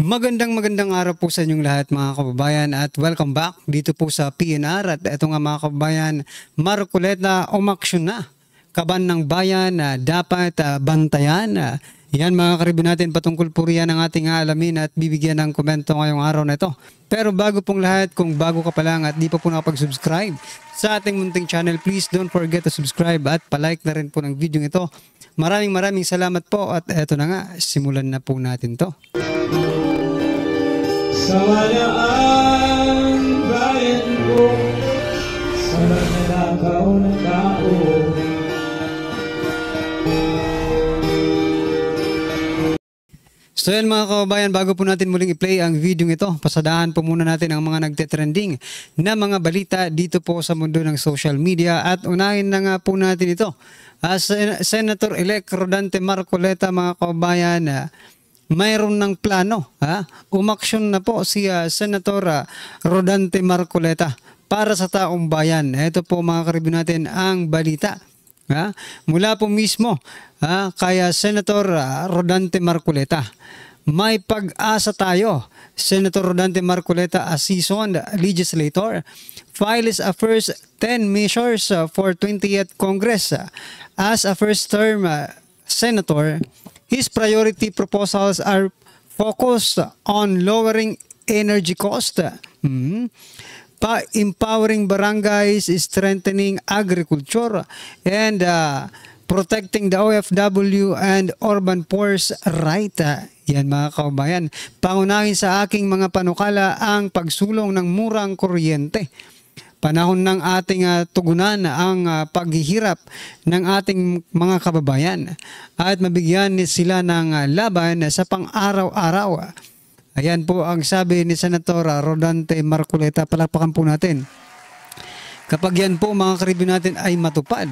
Magandang araw po sa inyong lahat mga kababayan at welcome back dito po sa PNR. At ito nga mga kababayan, Marcoleta umaksyon na. Kaban ng bayan na dapat bantayan. Yan mga karibin natin, patungkol po riyan ang ating alamin at bibigyan ng komento ngayong araw na ito. Pero bago pong lahat, kung bago ka pa lang at di pa po nakapag-subscribe sa ating munting channel, please don't forget to subscribe at palike na rin po ng video ito. Maraming salamat po at eto na nga, simulan na po natin to. Sawayaan bayan ko sa nanakaw ng tao. So yan mga kababayan, bago po natin muling i-play ang video ito, pasadahan po muna natin ang mga nagte-trending na mga balita dito po sa mundo ng social media at unahin na nga po natin ito. Senator-elect Rodante Marcoleta mga kababayan, mayroon ng plano. Umaksyon na po si Senator Rodante Marcoleta para sa taong bayan. Ito po mga karibin natin ang balita. Mula po mismo kaya Senator Rodante Marcoleta. May pag-asa tayo. Senator Rodante Marcoleta, a seasoned legislator, files a first 10 measures for 20th Congress. As a first-term senator, his priority proposals are focused on lowering energy cost, empowering barangays, strengthening agriculture, and protecting the OFW and urban poor's right. Yan mga kababayan. Pangunahin sa aking mga panukala ang pagsulong ng murang kuryente. Panahon ng ating tugunan ang paghihirap ng ating mga kababayan at mabigyan sila ng laban sa pang-araw-araw. Ayan po ang sabi ni Senator Rodante Marcoleta. Palakpakan po natin. Kapag yan po mga karibin natin ay matupad,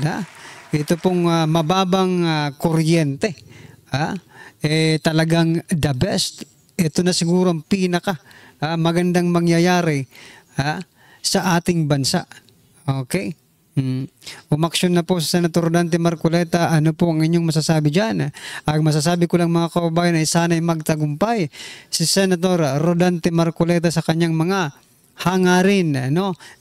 ito pong mababang kuryente, talagang the best. Ito na siguro ang pinaka magandang mangyayari sa ating bansa. Okay? Umaksyon na po sa Senator Rodante Marcoleta. Ano po ang inyong masasabi dyan? Ang masasabi ko lang mga kababayan ay sana'y magtagumpay si Senator Rodante Marcoleta sa kanyang mga hangarin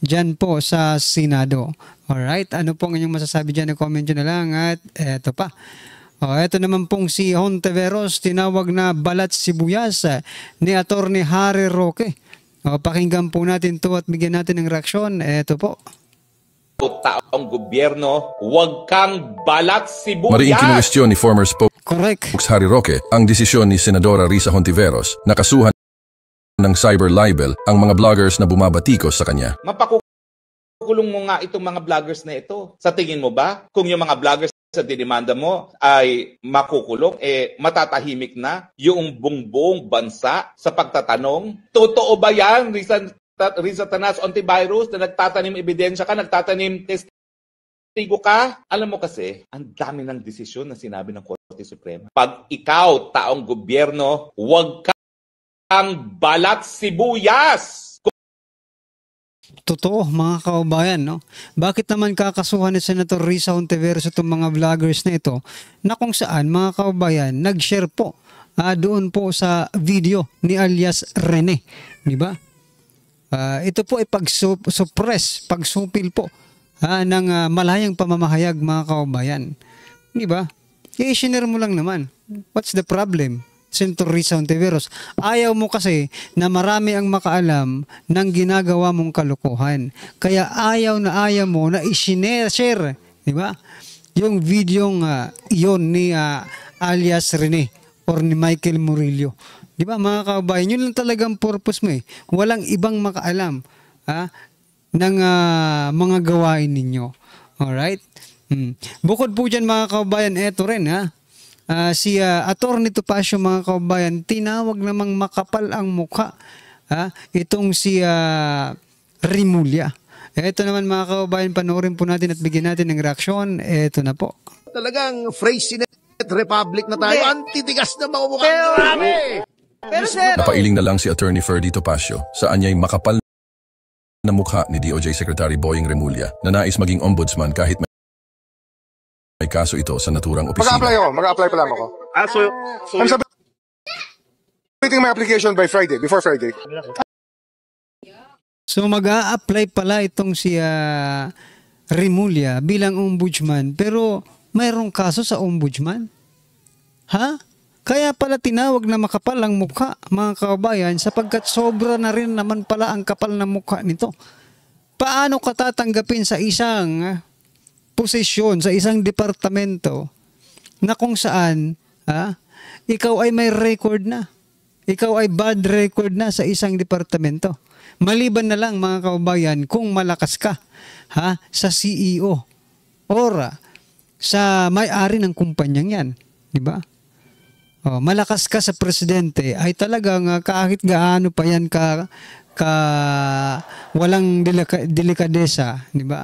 dyan po sa Senado. Alright? Ano po ang inyong masasabi dyan? Comment nyo na lang. At eto pa. Ito naman pong si Hontiveros, tinawag na balat sibuyas ni Atty. Harry Roque. Pakinggan po natin to at bigyan natin ng reaksyon. Ito po. Taong gobyerno, huwag kang balat sibuyas. Mariing kinwestiyon ni former Correct. Harry Roque ang desisyon ni Senadora Risa Hontiveros na kasuhan ng cyber libel ang mga vloggers na bumabatikos sa kanya. Mapakukulong mo nga itong mga vloggers na ito. Sa tingin mo ba, kung yung mga vloggers sa dinimanda mo ay makukulong, matatahimik na yung buong bansa sa pagtatanong? Totoo ba yan, Risa Tanas Ontivirus, na nagtatanim ebidensya ka, nagtatanim testigo ka? Alam mo kasi, ang dami ng desisyon na sinabi ng Korte Suprema. Pag ikaw, taong gobyerno, huwag kang balat sibuyas. Totoo mga kababayan, Bakit naman kakasuhan ni Senator Risa Hontiveros itong mga vloggers na ito na kung saan mga kababayan nag-share po doon po sa video ni alias Rene, di ba? Ito po ay pag-suppress, pagsupil po ng malayang pamamahayag mga kababayan. Di ba? I-share mo lang naman. What's the problem? Senator Risa Hontiveros, ayaw mo kasi na marami ang makaalam ng ginagawa mong kalukuhan. Kaya ayaw mo na i-share, di ba? Yung videong yon ni alias Rene or ni Michael Murillo. Di ba mga kababayan, yun lang talagang purpose mo . Walang ibang makaalam ng mga gawain ninyo. Alright? Bukod po dyan mga kababayan, eto rin si Atty. Topacio mga kababayan, tinawag namang makapal ang mukha itong si Rimulya. Ito naman mga kababayan, panoorin po natin at bigyan natin ng reaksyon. Ito na po. Talagang phrase republic na tayo. Antitigas na mga mukha. Pero sir, Napailing na lang si Atty. Ferdy Topacio sa anyay makapal na mukha ni DOJ Secretary Boying Remulla na nais maging ombudsman kahit may kaso ito sa naturang opisina. Mag-a-apply pa lang ako. So Ang sabi Waiting my application by Friday, before Friday. So mag-a-apply pala itong si Remulla bilang ombudsman, pero mayroong kaso sa ombudsman? Ha? Kaya pala tinawag na makapal ang mukha, mga kababayan, sapagkat sobra na rin naman pala ang kapal na mukha nito. Paano ka tatanggapin sa isang posisyon, sa isang departamento na kung saan ikaw ay may record na, ikaw ay bad record na sa isang departamento? Maliban na lang, mga kababayan, kung malakas ka sa CEO or sa may-ari ng kumpanyang yan, di ba? Malakas ka sa presidente, ay talagang kahit gaano pa yan walang delikadesa, di ba?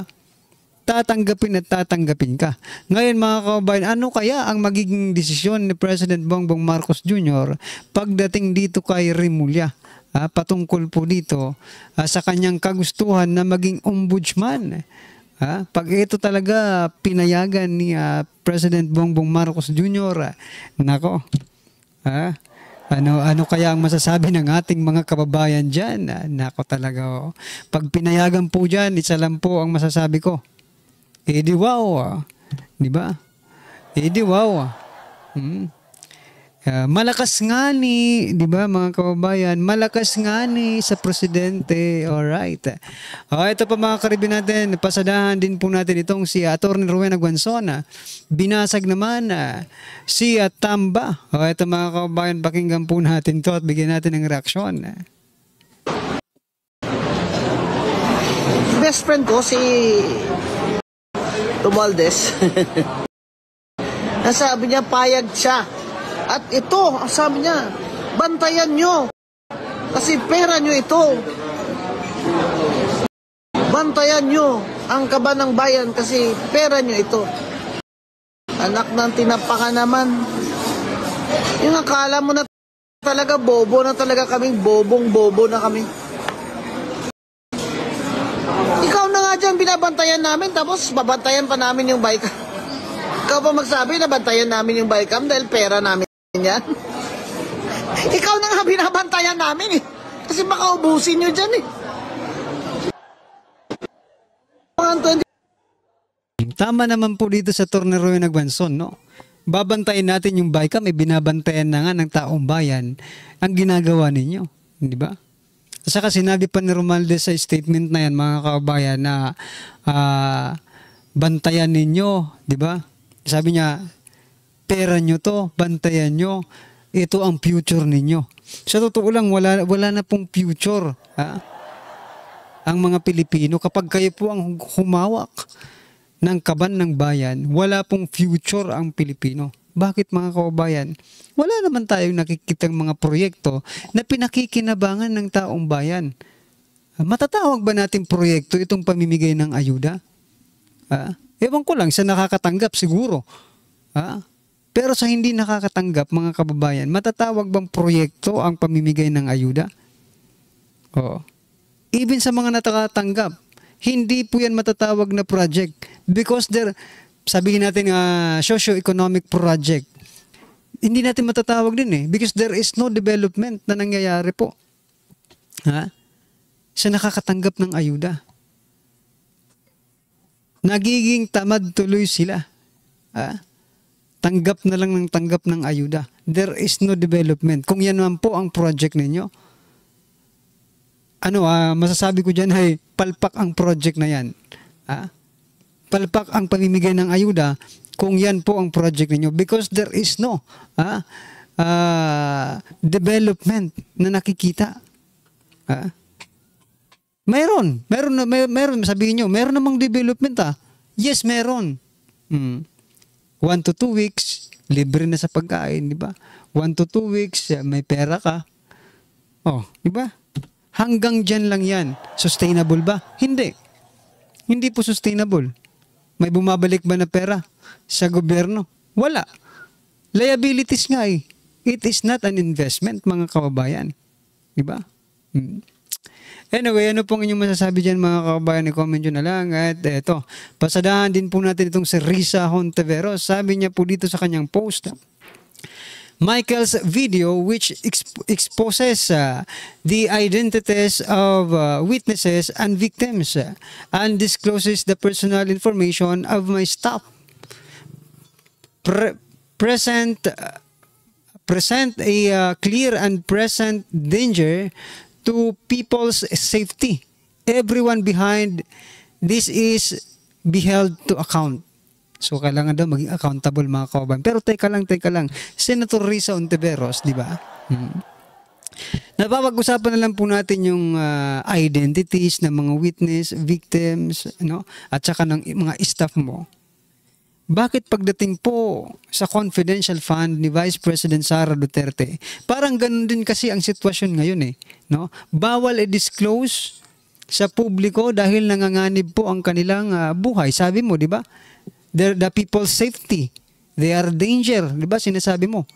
Tatanggapin at tatanggapin ka. Ngayon, mga kababayan, ano kaya ang magiging desisyon ni President Bongbong Marcos Jr. pagdating dito kay Remulla? Patungkol po dito sa kanyang kagustuhan na maging ombudsman. Pag ito talaga pinayagan ni President Bongbong Marcos Jr., nako, ano kaya ang masasabi ng ating mga kababayan dyan? Nako talaga, pag pinayagan po dyan, isa lang po ang masasabi ko. Di wow, di ba? Di wow. Malakas nga ni, di ba mga kababayan, malakas nga ni sa presidente. Alright. Ito pa mga karibin natin, pasadahan din po natin itong si Atty. Rowena Guanzon. Binasag naman si Tamba. Ito mga kababayan, pakinggan po natin to at bigyan natin ng reaksyon. Best friend ko si Romualdez. Nasabi niya payag siya. At ito, sabi niya, bantayan nyo. Kasi pera nyo ito. Bantayan nyo ang kaba ng bayan kasi pera nyo ito. Anak ng tinapakan naman. Yung akala mo na talaga bobo na talaga kaming bobong-bobo na kami. Ikaw na nga dyan binabantayan namin tapos babantayan pa namin yung bike. Ikaw pa magsabi na bantayan namin yung bike dahil pera namin yan. Ikaw na nga binabantayan namin kasi baka ubusin nyo dyan Tama naman po dito sa Atty. Rowena Guanzon, no? Babantayan natin yung bike, may binabantayan na nga ng taong bayan ang ginagawa ninyo, di ba? Saka sinabi pa ni Romualdez sa statement na yan, mga kababayan, na bantayan ninyo, di ba? Sabi niya, pera nyo to, bantayan nyo, ito ang future ninyo. Sa totoo lang, wala na pong future ang mga Pilipino. Kapag kayo po ang humawak ng kaban ng bayan, wala pong future ang Pilipino. Bakit mga kababayan? Wala naman tayong nakikitang mga proyekto na pinakikinabangan ng taong bayan. Matatawag ba natin proyekto itong pamimigay ng ayuda? Ewan ko lang, sa nakakatanggap siguro. Pero sa hindi nakakatanggap, mga kababayan, matatawag bang proyekto ang pamimigay ng ayuda? Even sa mga nakakatanggap, hindi po yan matatawag na project because sabihin natin socio-economic project. Hindi natin matatawag din because there is no development na nangyayari po sa nakakatanggap ng ayuda. Nagiging tamad tuloy sila. Tanggap na lang ng tanggap ng ayuda. There is no development. Kung yan naman po ang project ninyo, masasabi ko dyan ay palpak ang project na yan. Palpak ang pamimigay ng ayuda kung yan po ang project ninyo because there is no development na nakikita. Meron sabihin nyo, meron namang development Yes, meron. 1 to 2 weeks, libre na sa pagkain, di ba? 1 to 2 weeks, may pera ka. Di ba? Hanggang dyan lang yan. Sustainable ba? Hindi. Hindi po sustainable. May bumabalik ba na pera sa gobyerno? Wala. Liabilities nga It is not an investment, mga kababayan. Di ba? Anyway, ano pong inyong masasabi dyan, mga kababayan? I-comment nyo na lang. At eto, pasadahan din po natin itong si Risa Hontiveros. Sabi niya po dito sa kanyang post, Michael's video, which exposes the identities of witnesses and victims and discloses the personal information of my staff, present a clear and present danger to people's safety. Everyone behind this is be held to account. So, kailangan daw maging accountable, mga kababayan. Pero teka lang. Senator Risa Hontiveros, di ba? Napapag-usapan na lang po natin yung identities ng mga witness, victims, no? At saka ng mga staff mo. Bakit pagdating po sa confidential fund ni Vice President Sara Duterte, parang ganun din kasi ang sitwasyon ngayon eh. No? Bawal i-disclose sa publiko dahil nanganganib po ang kanilang buhay. Sabi mo, di ba? The people's safety. They are danger. Di ba? Sinasabi mo.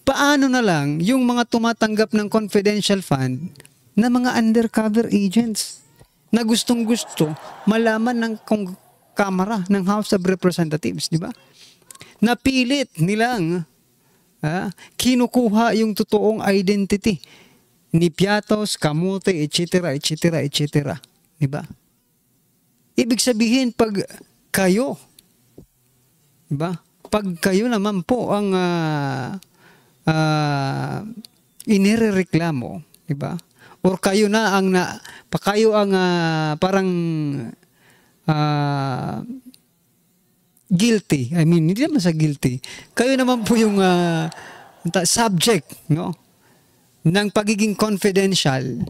Paano na lang yung mga tumatanggap ng confidential fund na mga undercover agents na gustong-gusto malaman ng Kamara ng House of Representatives, di ba? Napilit nilang kinukuha yung totoong identity ni Piatos, Kamote, etc., di ba? Ibig sabihin, pag kayo, di ba? Pag kayo naman po ang inirereklamo, di ba? Or kayo na ang parang guilty. I mean, hindi naman sa guilty. Kayo naman po yung subject, no? Ng pagiging confidential.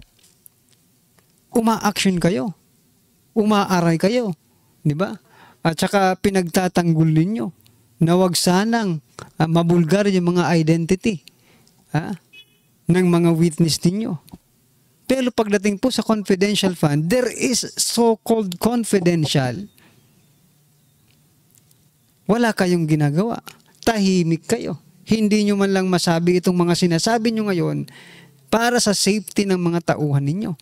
Uma-action kayo. Umaaray kayo. Di ba? At saka pinagtatanggol ninyo na wag sanang mabulgar yung mga identity ng mga witness ninyo. Pero pagdating po sa confidential fund, there is so-called confidential. Wala kayong ginagawa. Tahimik kayo. Hindi nyo man lang masabi itong mga sinasabi nyo ngayon para sa safety ng mga tauhan ninyo.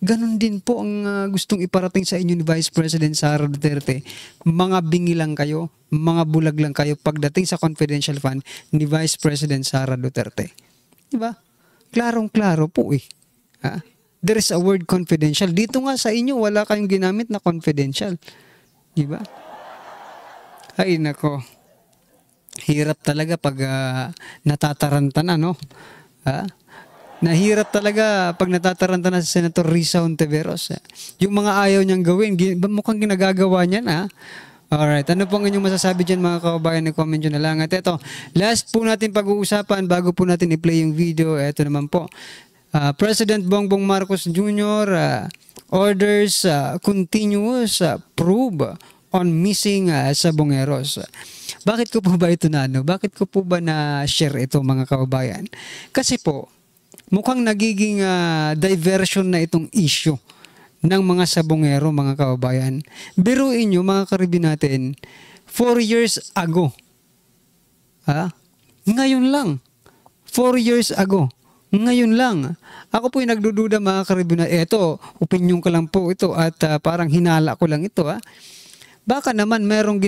Ganon din po ang gustong iparating sa inyo ni Vice President Sara Duterte. Mga bingi lang kayo, mga bulag lang kayo pagdating sa confidential fund ni Vice President Sara Duterte. Diba? Klarong-klaro po eh. There is a word confidential. Dito nga sa inyo, wala kayong ginamit na confidential. Diba? Ay, nako. Hirap talaga pag natataranta na, no? Nahirap talaga pag natataranta na si Senator Risa Hontiveros. Yung mga ayaw niyang gawin, mukhang ginagagawa niya na. Alright, ano pong inyong masasabi dyan mga kababayan? Nag-comment nyo na lang. At ito, last po natin pag-uusapan bago po natin i-play yung video. Ito naman po. President Bongbong Marcos Jr. Orders continuous probe on missing sabongeros. Bakit ko po ba ito Bakit ko po ba na-share ito mga kababayan? Kasi po, mukhang nagiging diversion na itong issue ng mga sabongero mga kababayan. Biruin nyo mga karibin natin, 4 years ago. Ngayon lang. 4 years ago. Ngayon lang. Ako po yung nagdududa mga karibin na eto, opinion ko lang po ito at parang hinala ko lang ito. Baka naman mayroon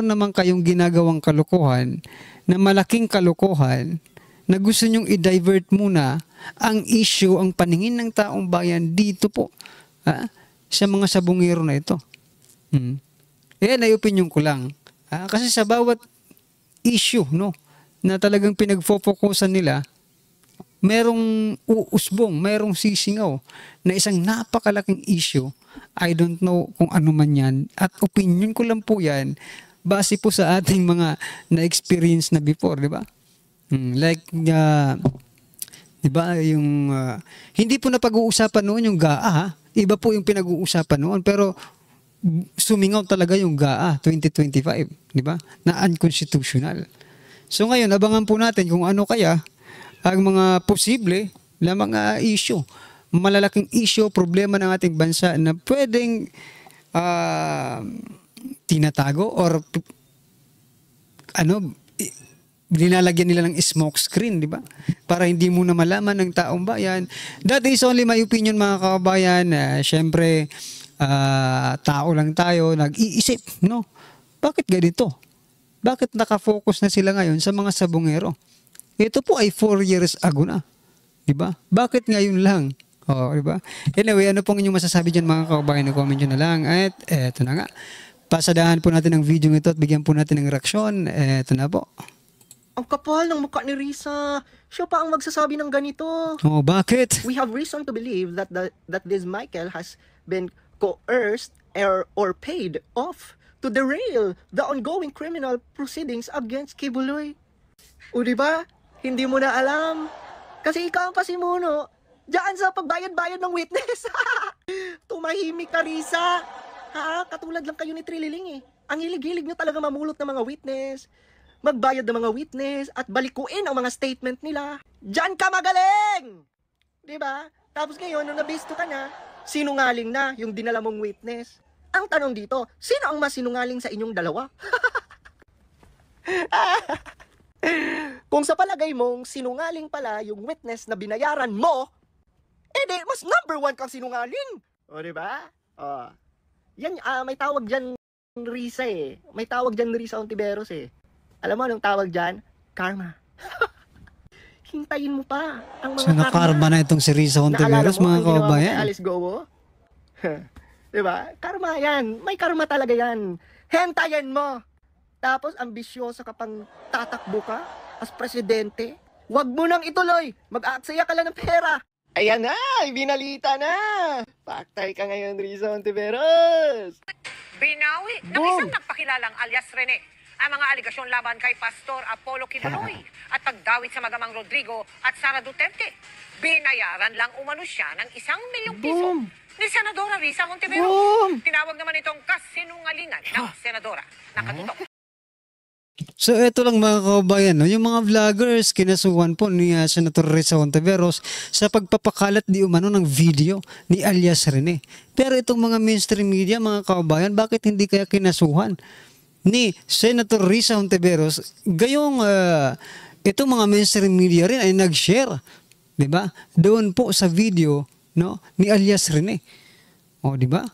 naman kayong ginagawang kalokohan na malaking kalokohan na gusto nyong i-divert muna ang issue, ang paningin ng taong bayan dito po sa mga sabongero na ito. Yan ay opinion ko lang. Kasi sa bawat issue na talagang pinagfofokusan nila, merong uusbong, merong sisingaw na isang napakalaking issue. I don't know kung ano man yan. At opinion ko lang po yan base po sa ating mga na-experience na before, di ba? Like, di ba, yung hindi po na pag-uusapan noon yung GAA, iba po yung pinag-uusapan noon, pero sumingaw talaga yung GAA 2025, di ba? Na unconstitutional. So ngayon, abangan po natin kung ano kaya ang mga posible na mga issue, malalaking issue, problema ng ating bansa na pwedeng tinatago or linalagyan nila ng smoke screen, di ba? Para hindi mo na malaman ng taong bayan. That is only my opinion mga kababayan. Siyempre, tao lang tayo, nag-iisip, no? Bakit ganito? Bakit nakafocus na sila ngayon sa mga sabongero? Ito po ay 4 years ago na. 'Di ba? Bakit ngayon lang? Oh, 'di ba? Anyway, ano pong inyong masasabi diyan mga kababayan? Comment nyo na lang. At eto na nga. Pasadahan po natin ang video ito at bigyan po natin ng reaksyon. Eto na po. Ang kapal ng mukha ni Risa. Siya pa ang magsasabi ng ganito. Oh, bakit? We have reason to believe that that this Michael has been coerced or paid off to derail the ongoing criminal proceedings against Kibuloy. O diba? Hindi mo na alam. Kasi ikaw ang pasimuno diyan sa pagbayad-bayad ng witness. Tumahimik ka, Risa. Ha? Katulad lang kayo ni Trililing eh. Ang hilig-hilig nyo talaga mamulot ng mga witness. Magbayad ng mga witness at balikuin ang mga statement nila. Diyan ka magaling! Diba? Tapos ngayon, nung nabisto ka na, sinungaling na yung dinala mong witness. Ang tanong dito, sino ang mas sinungaling sa inyong dalawa? Kung sa palagay mong sinungaling pala yung witness na binayaran mo, edi mas number 1 kang sinungaling. O, diba? O, yan, may tawag dyan Risa eh. May tawag dyan Risa Ontiveros eh. Alam mo anong tawag dyan? Karma. Hintayin mo pa ang mga Karma na itong si Risa Ontiveros, mga kababayan. Alice Gowo? Diba? Karma yan. May karma talaga yan. Hentayin mo. Tapos, ambisyoso ka pang tatakbo ka as presidente. Huwag mo nang ituloy. Mag-aaksaya ka lang ng pera. Ayan na, binalita na. Paktay ka ngayon, Risa Ontiveros. Binawi ng isang nagpakilalang alias Rene ang mga aligasyon laban kay Pastor Apollo Kibuloy at pagdawit sa magamang Rodrigo at Sara Duterte. Binayaran lang umano siya ng 1 milyong piso ni Senadora Risa Ontiveros. Tinawag naman itong kasinungalingan ng Senadora. Nakatutok. So ito lang mga kababayan, no? Yung mga vloggers kinasuhan po ni Senator Risa Ontiveros sa pagpapakalat di umano ng video ni alias Rene. Pero itong mga mainstream media mga kababayan, bakit hindi kaya kinasuhan ni Senator Risa Ontiveros? Gayong itong mga mainstream media rin ay nag-share, 'di ba? Doon po sa video, no, ni alias Rene. O, 'di ba?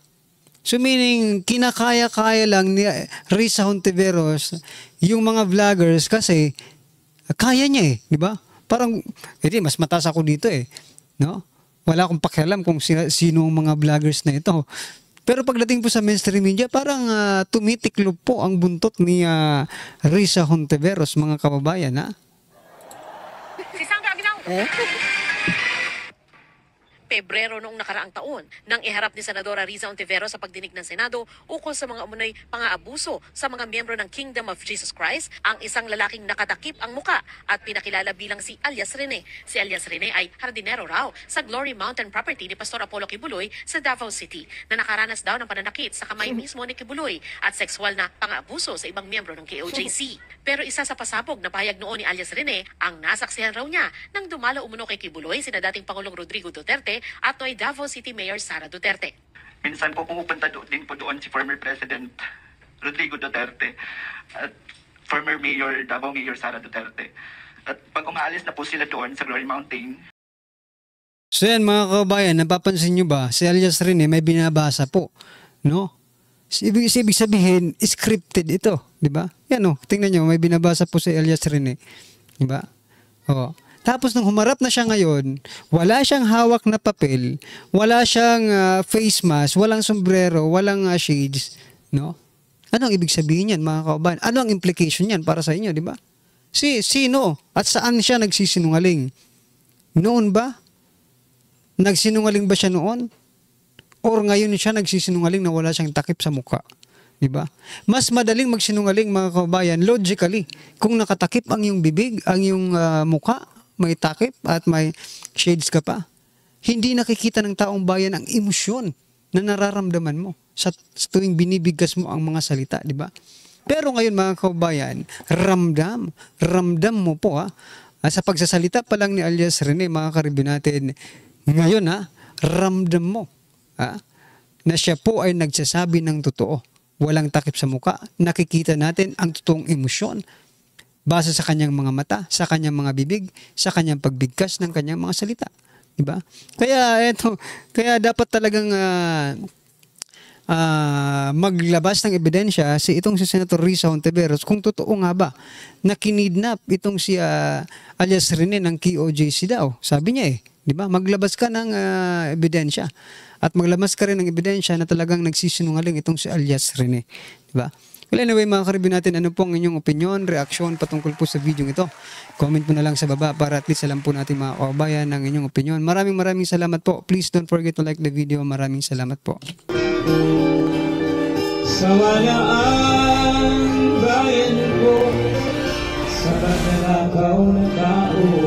So meaning, kinakaya-kaya lang ni Risa Ontiveros yung mga vloggers kasi kaya niya eh, di ba? Parang, mas mataas ako dito eh. No? Wala akong pakialam kung sino ang mga vloggers na ito. Pero pagdating po sa mainstream media, parang tumitiklop po ang buntot ni Risa Ontiveros, mga kababayan, ha? Si Sandra Aguinaldo. Pebrero noong nakaraang taon nang iharap ni Senadora Risa Ontiveros sa pagdinig ng Senado ukol sa mga umunoy pang-aabuso sa mga miyembro ng Kingdom of Jesus Christ ang isang lalaking nakatakip ang muka at pinakilala bilang si alias Rene. Si alias Rene ay hardinero raw sa Glory Mountain property ni Pastor Apollo Kibuloy sa Davao City na nakaranas daw ng pananakit sa kamay mismo ni Kibuloy at sexual na pang-aabuso sa ibang miyembro ng KOJC. Pero isa sa pasabog na pahayag noon ni alias Rene ang nasaksihan raw niya nang dumalo umuno kay Kibuloy sina dating Pangulong Rodrigo Duterte at noy Davao City Mayor Sara Duterte. Minsan po pumupunta din po doon si former President Rodrigo Duterte at former Mayor Davao Mayor Sara Duterte. At pag umaalis na po sila doon sa Glory Mountain. So yan mga kababayan, napapansin nyo ba, si alias Rene may binabasa po, no? Ibig sabihin, scripted ito, di ba? Yan o, tingnan nyo, may binabasa po si alias Rene, di ba? O. Tapos nung humarap na siya ngayon, wala siyang hawak na papel, wala siyang face mask, walang sombrero, walang shades, no? Ano ang ibig sabihin yan, mga kababayan? Ano ang implication yan para sa inyo, di ba? Sino? At saan siya nagsisinungaling? Noon ba? Nagsinungaling ba siya noon? Or ngayon siya nagsisinungaling na wala siyang takip sa mukha? Di ba? Mas madaling magsinungaling, mga kababayan, logically, kung nakatakip ang iyong bibig, ang iyong mukha, may takip at may shades ka pa. Hindi nakikita ng taong bayan ang emosyon na nararamdaman mo sa tuwing binibigkas mo ang mga salita, di ba? Pero ngayon mga kababayan, ramdam mo po sa pagsasalita pa lang ni alias Rene, mga karibin natin, ngayon ramdam mo na siya po ay nagsasabi ng totoo. Walang takip sa muka, nakikita natin ang totoong emosyon base sa kanyang mga mata, sa kanyang mga bibig, sa kanyang pagbigkas ng kanyang mga salita, di ba? Kaya dapat talagang maglabas ng ebidensya itong si Senator Risa Hontiveros kung totoo nga ba na kinidnap itong si alias Rene ng KOJC daw. Sabi niya di ba? Maglabas ka ng ebidensya at maglabas ka rin ng ebidensya na talagang nagsisinungaling itong si alias Rene, di ba? Well, anyway, mga karibin natin, ano po ang inyong opinion, reaksyon patungkol po sa video ito? Comment mo na lang sa baba para at least alam po natin mga kababayan ng inyong opinion. Maraming salamat po. Please don't forget to like the video. Maraming salamat po. Samayaan bayan ko sa pagnanakaw ng tao.